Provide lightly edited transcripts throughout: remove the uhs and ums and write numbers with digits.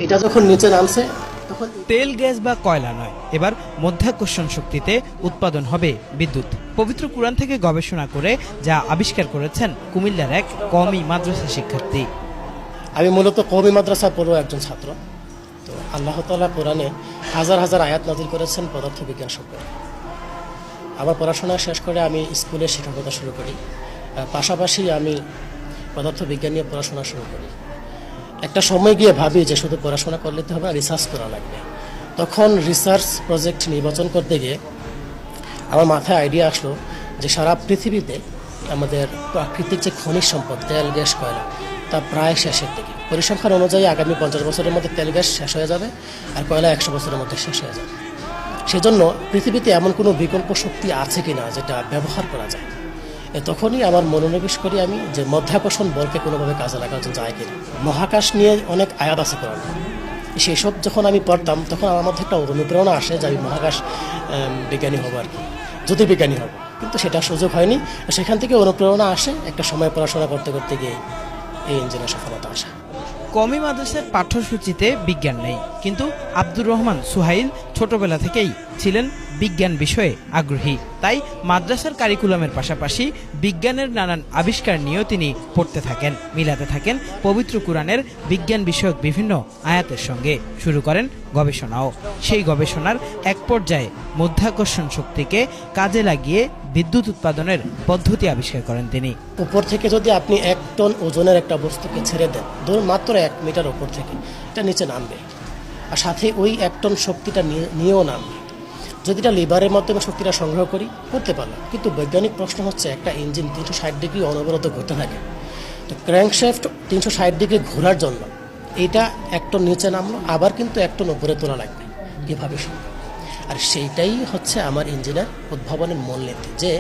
এটা যখন নিচে নামছে তখন তেল, গ্যাস বা কয়লা নয়, এবার মধ্যাকর্ষণ শক্তিতে উৎপাদন হবে বিদ্যুৎ। পবিত্র কুরআন থেকে গবেষণা করে যা আবিষ্কার করেছেন কুমিল্লার এক কওমি মাদ্রাসা শিক্ষার্থী। আমি মূলত কওমি মাদ্রাসা পড়ুয়া একজন ছাত্র। তো আল্লাহ তাআলা কোরআনে হাজার হাজার আয়াত নাযিল করেছেন পদার্থবিজ্ঞান সম্পর্কে। আমার পড়াশোনা শেষ করে আমি স্কুলে শিক্ষকতা শুরু করি, পাশাপাশি আমি পদার্থবিজ্ঞান নিয়ে পড়াশোনা শুরু করি। একটা সময় গিয়ে ভাবি যে শুধু পড়াশোনা করলে তো হবে, রিসার্চ করা লাগবে। তখন রিসার্চ প্রজেক্ট নির্বাচন করতে গিয়ে আমার মাথায় আইডিয়া আসলো যে সারা পৃথিবীতে আমাদের প্রাকৃতিক যে খনিজ সম্পদ তেল, গ্যাস, কয়লা তা প্রায় শেষের দিকে। পরিসংখ্যান অনুযায়ী আগামী 50 বছরের মধ্যে তেল, গ্যাস শেষ হয়ে যাবে আর কয়লা 100 বছরের মধ্যে শেষ হয়ে যাবে। সেজন্য পৃথিবীতে এমন কোনো বিকল্প শক্তি আছে কিনা যেটা ব্যবহার করা যায়। তখনই আমার মনোনিবেশ করি আমি যে মধ্যাকর্ষণ বলকে কোনোভাবে কাজে লাগানো যায় কিনা। মহাকাশ নিয়ে অনেক আয়াত আছে কোরআনে, সেসব যখন আমি পড়তাম তখন আমার মধ্যে একটা অনুপ্রেরণা আসে যে আমি মহাকাশ বিজ্ঞানী হব আর কি, জ্যোতির্বিজ্ঞানী হব। কিন্তু সেটা সুযোগ হয়নি। সেখান থেকে অনুপ্রেরণা আসে একটা সময় পড়াশোনা করতে করতে গিয়ে এই ইঞ্জিনের সফলতা আসে। কওমি মাদ্রাসার পাঠ্যসূচিতে বিজ্ঞান নেই, কিন্তু আব্দুর রহমান সুহাইল ছোটবেলা থেকেই ছিলেন বিজ্ঞান বিষয়ে আগ্রহী। তাই মাদ্রাসার কারিকুলামের পাশাপাশি বিজ্ঞানের নানান আবিষ্কার নিয়েও তিনি পড়তে থাকেন, মিলাতে থাকেন পবিত্র কুরআনের বিজ্ঞান বিষয়ক বিভিন্ন আয়াতের সঙ্গে, শুরু করেন গবেষণাও। সেই গবেষণার এক পর্যায়ে মধ্যাকর্ষণ শক্তিকে কাজে লাগিয়ে বিদ্যুৎ উৎপাদনের পদ্ধতি আবিষ্কার করেন তিনি। উপর থেকে যদি আপনি 1 টন ওজনের একটা বস্তুকে ছেড়ে দেন, ধরুন মাত্র 1 মিটার উপর থেকে, এটা নিচে নামবে আর সাথে ওই 1 টন শক্তিটা নিয়েও নামবে। যদি এটা লিভারের মাধ্যমে শক্তিটা সংগ্রহ করতে পারলাম। কিন্তু বৈজ্ঞানিক প্রশ্ন হচ্ছে একটা ইঞ্জিন 360 ডিগ্রি অনবরত ঘুরতে থাকে, তো ক্র্যাঙ্কশ্যাফট 360 ডিগ্রি ঘোরার জন্য এইটা 1 টন নিচে নামলো, আবার কিন্তু 1 টন উপরে তোলা লাগবে, কীভাবে সম্ভব? আর সেইটাই হচ্ছে আমার ইঞ্জিনের উদ্ভাবনের মূলনীতি, যে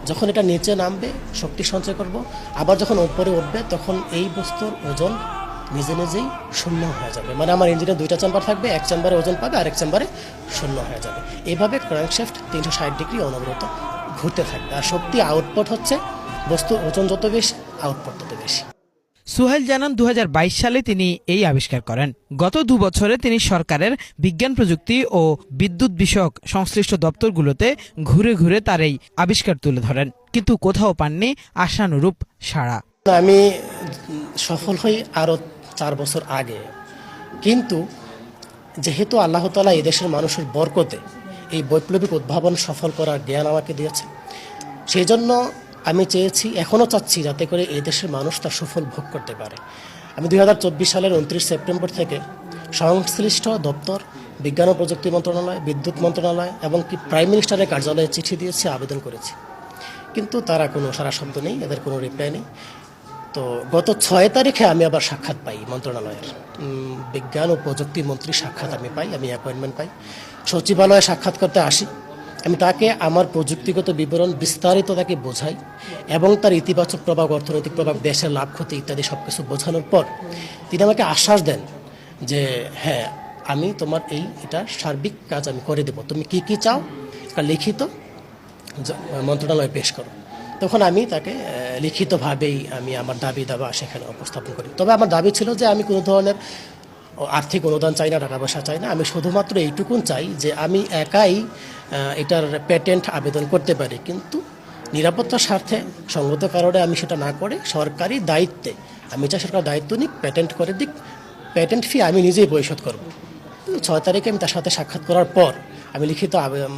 যখন এটা নিচে নামবে শক্তি সঞ্চয় করব, আবার যখন উপরে উঠবে তখন এই বস্তুর ওজন নিজে নিজেই শূন্য হয়ে যাবে। মানে আমার ইঞ্জিনে 2টা চেম্বার থাকবে, এক চেম্বারে ওজন পাবে আর এক চেম্বারে শূন্য হয়ে যাবে। এইভাবে ক্র্যাঙ্কশ্যাফট 360 ডিগ্রি অনবরত ঘুরতে থাকবে। আর শক্তি আউটপুট হচ্ছে বস্তুর ওজন যত বেশি আউটপুট তত বেশি। সুহাইল জানান 2022 সালে তিনি এই আবিষ্কার করেন। গত 2 বছরে তিনি সরকারের বিজ্ঞান প্রযুক্তি ও বিদ্যুৎ বিষয়ক সংশ্লিষ্ট দপ্তরগুলোতে ঘুরে ঘুরে তার এই আবিষ্কার তুলে ধরেন, কিন্তু কোথাও পাননি আশানুরূপ সাড়া। আমি সফল হই আরও 4 বছর আগে, কিন্তু যেহেতু আল্লাহ তাআলা এই দেশের মানুষের বরকতে এই বৈপ্লবিক উদ্ভাবন সফল করার জ্ঞান আমাকে দিয়েছে, সেই জন্য আমি চেয়েছি, এখনও চাচ্ছি, যাতে করে এই দেশের মানুষ তার সুফল ভোগ করতে পারে। আমি 2024 সালের 29 সেপ্টেম্বর থেকে সংশ্লিষ্ট দপ্তর, বিজ্ঞান ও প্রযুক্তি মন্ত্রণালয়, বিদ্যুৎ মন্ত্রণালয় এবং কি প্রাইম মিনিস্টারের কার্যালয়ে চিঠি দিয়েছি, আবেদন করেছি, কিন্তু তারা কোনো সারা শব্দ নেই, এদের কোনো রিপ্লাই নেই। তো গত 6 তারিখে আমি আবার সাক্ষাৎ পাই মন্ত্রণালয়ের, বিজ্ঞান ও প্রযুক্তি মন্ত্রীর সাক্ষাৎ আমি পাই, আমি অ্যাপয়েন্টমেন্ট পাই। সচিবালয়ে সাক্ষাৎ করতে আসি, আমি তাকে আমার প্রযুক্তিগত বিবরণ বিস্তারিত তাকে বোঝাই এবং তার ইতিবাচক প্রভাব, অর্থনৈতিক প্রভাব, দেশের লাভ ক্ষতি ইত্যাদি সব কিছু বোঝানোর পর তিনি আমাকে আশ্বাস দেন যে হ্যাঁ, আমি তোমার এটা সার্বিক কাজ আমি করে দেবো, তুমি কি কি চাও তা লিখিত মন্ত্রণালয়ে পেশ করো। তখন আমি তাকে লিখিতভাবেই আমি আমার দাবি দাবা সেখানে উপস্থাপন করি। তবে আমার দাবি ছিল যে আমি কোনো ধরনের আর্থিক অনুদান চাই না, টাকা পয়সা চাই না, আমি শুধুমাত্র এইটুকুন চাই যে আমি একাই এটার পেটেন্ট আবেদন করতে পারি, কিন্তু নিরাপত্তার স্বার্থে সঙ্গত কারণে আমি সেটা না করে সরকারি দায়িত্বে আমি চাই সরকার দায়িত্ব নিক, পেটেন্ট করে দিক, পেটেন্ট ফি আমি নিজেই পরিশোধ করব। 6 তারিখে আমি তার সাথে সাক্ষাৎ করার পর আমি লিখিত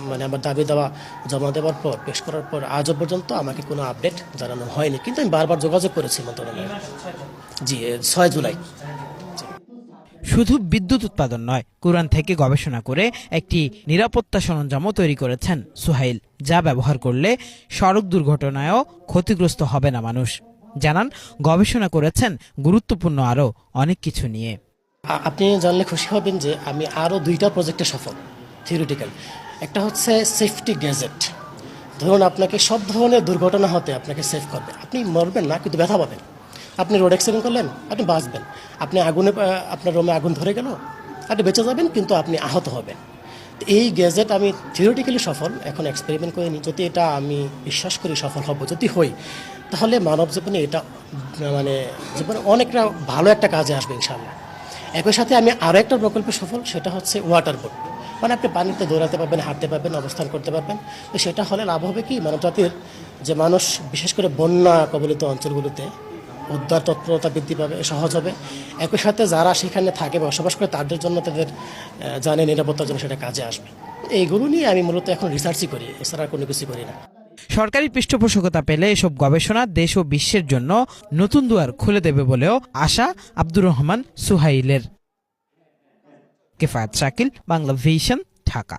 মানে আমার দাবি দেওয়া জমা দেওয়ার পর, পেশ করার পর আজও পর্যন্ত আমাকে কোনো আপডেট জানানো হয়নি, কিন্তু আমি বারবার যোগাযোগ করেছি মন্ত্রণালয়ে। জি, 6 জুলাই। শুধু বিদ্যুৎ উৎপাদন নয়, কুরআন থেকে গবেষণা করে একটি নিরাপত্তা সরঞ্জামও তৈরি করেছেন সুহাইল, যা ব্যবহার করলে সড়ক দুর্ঘটনায়ও ক্ষতিগ্রস্ত হবে না মানুষ। জানান গবেষণা করেছেন গুরুত্বপূর্ণ আরও অনেক কিছু নিয়ে। আপনি জানলে খুশি হবেন যে আমি আরও 2টা প্রজেক্টে সফল, থিওরিটিক্যাল। একটা হচ্ছে সেফটি গ্যাজেট। ধরুন আপনাকে সব ধরনের দুর্ঘটনা হতে আপনাকে সেভ করবে, আপনি মরবেন না কিন্তু ব্যথা পাবেন। আপনি রোড অ্যাক্সিডেন্ট করলেন, আপনি বাঁচবেন। আপনি আপনার রুমে আগুন ধরে গেল, আপনি বেঁচে যাবেন কিন্তু আপনি আহত হবেন। এই গ্যাজেট আমি থিওরিটিক্যালি সফল, এখন এক্সপেরিমেন্ট করিনি। যদি এটা আমি বিশ্বাস করি সফল হব, যদি হই, তাহলে মানব জীবনে এটা মানে জীবনে অনেকটা ভালো একটা কাজে আসবে ইনশাআল্লাহ। একই সাথে আমি আরও একটা প্রকল্পে সফল, সেটা হচ্ছে ওয়াটার বোট, মানে আপনি পানিতে দৌড়াতে পারবেন, হাঁটতে পারবেন, অবস্থান করতে পারবেন। তো সেটা হলে লাভ হবে কি, মানব জাতির যে মানুষ বিশেষ করে বন্যা কবলিত অঞ্চলগুলোতে উদ্ধার তৎপরতা বৃদ্ধি পাবে, সহজ হবে। একই সাথে যারা সেখানে থাকে বসবাস করে তাদের জন্য, তাদের জানে নিরাপত্তার জন্য সেটা কাজে আসবে। এইগুলো নিয়ে আমি মূলত এখন রিসার্চই করি, এছাড়া কোনো কিছু করি না। সরকারি পৃষ্ঠপোষকতা পেলে এসব গবেষণা দেশ ও বিশ্বের জন্য নতুন দুয়ার খুলে দেবে বলেও আশা আব্দুর রহমান সুহাইলের। কেফায়েত শাকিল, বাংলা ভিশন, ঢাকা।